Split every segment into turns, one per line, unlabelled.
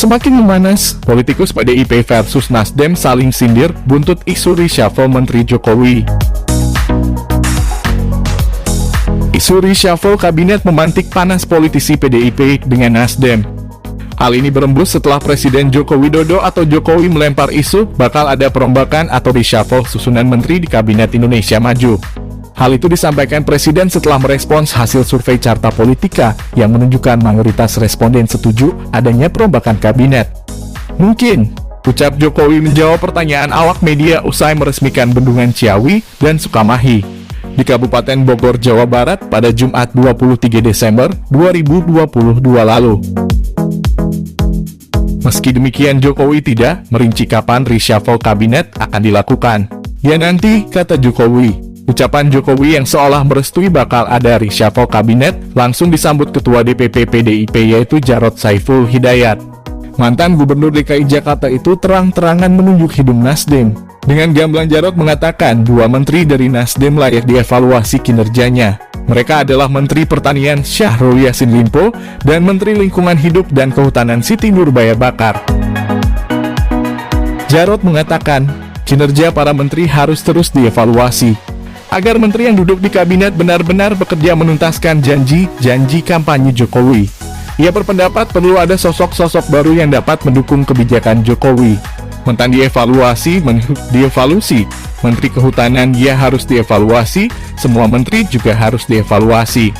Semakin memanas, politikus PDIP versus Nasdem saling sindir buntut isu reshuffle Menteri Jokowi. Isu reshuffle kabinet memantik panas politisi PDIP dengan Nasdem. Hal ini berembus setelah Presiden Joko Widodo atau Jokowi melempar isu bakal ada perombakan atau reshuffle susunan menteri di Kabinet Indonesia Maju. Hal itu disampaikan Presiden setelah merespons hasil survei Carta Politika yang menunjukkan mayoritas responden setuju adanya perombakan kabinet. Mungkin, ucap Jokowi menjawab pertanyaan awak media usai meresmikan Bendungan Ciawi dan Sukamahi di Kabupaten Bogor, Jawa Barat pada Jumat 23 Desember 2022 lalu. Meski demikian, Jokowi tidak merinci kapan reshuffle kabinet akan dilakukan. Ya nanti, kata Jokowi. Ucapan Jokowi yang seolah merestui bakal ada reshuffle kabinet langsung disambut Ketua DPP PDIP yaitu Jarod Saiful Hidayat. Mantan Gubernur DKI Jakarta itu terang-terangan menunjuk hidung Nasdem. Dengan gamblang Jarod mengatakan dua menteri dari Nasdem layak dievaluasi kinerjanya. Mereka adalah Menteri Pertanian Syahrul Yassin Limpo dan Menteri Lingkungan Hidup dan Kehutanan Siti Nurbaya Bakar. Jarod mengatakan kinerja para menteri harus terus dievaluasi agar menteri yang duduk di kabinet benar-benar bekerja menuntaskan janji-janji kampanye Jokowi. Ia berpendapat perlu ada sosok-sosok baru yang dapat mendukung kebijakan Jokowi. Mentan dievaluasi, dievaluasi. Menteri Kehutanan ya harus dievaluasi, semua menteri juga harus dievaluasi.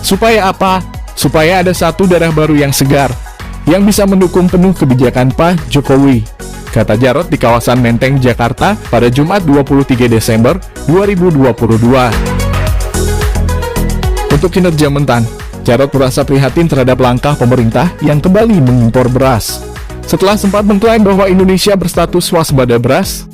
Supaya apa? Supaya ada satu darah baru yang segar, yang bisa mendukung penuh kebijakan Pak Jokowi, kata Jarod di kawasan Menteng, Jakarta pada Jumat 23 Desember 2022. Untuk kinerja Mentan, Jarod merasa prihatin terhadap langkah pemerintah yang kembali mengimpor beras. Setelah sempat mengklaim bahwa Indonesia berstatus waspada beras,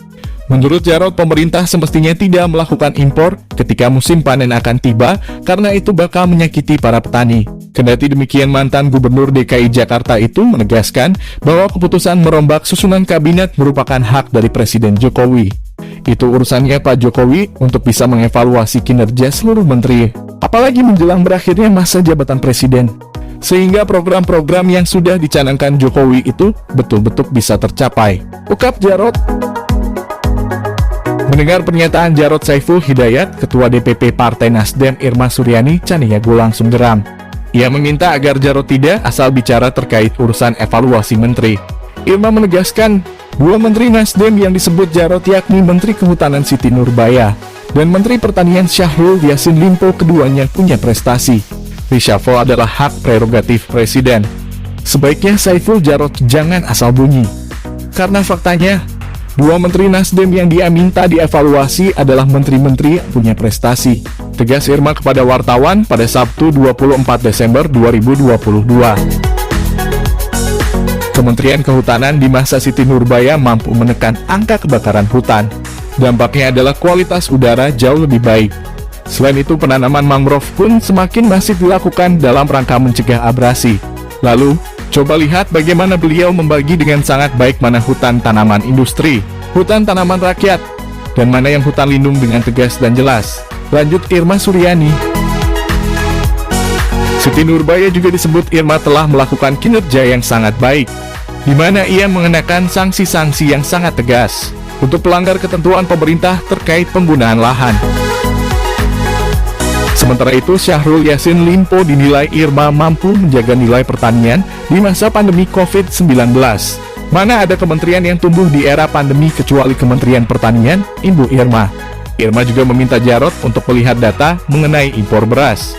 menurut Jarod pemerintah semestinya tidak melakukan impor ketika musim panen akan tiba karena itu bakal menyakiti para petani. Kendati demikian, mantan Gubernur DKI Jakarta itu menegaskan bahwa keputusan merombak susunan kabinet merupakan hak dari Presiden Jokowi. Itu urusannya Pak Jokowi untuk bisa mengevaluasi kinerja seluruh menteri, apalagi menjelang berakhirnya masa jabatan Presiden, sehingga program-program yang sudah dicanangkan Jokowi itu betul-betul bisa tercapai, ungkap Jarod. Mendengar pernyataan Jarod Saiful Hidayat, Ketua DPP Partai Nasdem Irma Suryani Caniago langsung geram. Ia meminta agar Jarod tidak asal bicara terkait urusan evaluasi menteri. Irma menegaskan, dua menteri Nasdem yang disebut Jarod yakni Menteri Kehutanan Siti Nurbaya dan Menteri Pertanian Syahrul Yassin Limpo, keduanya punya prestasi. Reshuffle adalah hak prerogatif Presiden. Sebaiknya Saiful Jarod jangan asal bunyi. Karena faktanya, dua menteri Nasdem yang dia minta dievaluasi adalah menteri-menteri yang punya prestasi, tegas Irma kepada wartawan pada Sabtu 24 Desember 2022. Kementerian Kehutanan di masa Siti Nurbaya mampu menekan angka kebakaran hutan. Dampaknya adalah kualitas udara jauh lebih baik. Selain itu, penanaman mangrove pun semakin masif dilakukan dalam rangka mencegah abrasi. Lalu, coba lihat bagaimana beliau membagi dengan sangat baik mana hutan tanaman industri, hutan tanaman rakyat, dan mana yang hutan lindung dengan tegas dan jelas. Lanjut Irma Suryani. Siti Nurbaya juga disebut Irma telah melakukan kinerja yang sangat baik, di mana ia mengenakan sanksi-sanksi yang sangat tegas untuk pelanggar ketentuan pemerintah terkait penggunaan lahan. Sementara itu, Syahrul Yassin Limpo dinilai Irma mampu menjaga nilai pertanian di masa pandemi COVID-19. Mana ada kementerian yang tumbuh di era pandemi kecuali Kementerian Pertanian, Ibu Irma. Irma juga meminta Jarod untuk melihat data mengenai impor beras.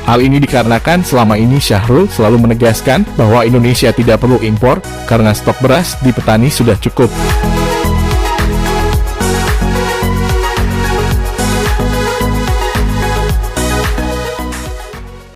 Hal ini dikarenakan selama ini Syahrul selalu menegaskan bahwa Indonesia tidak perlu impor karena stok beras di petani sudah cukup.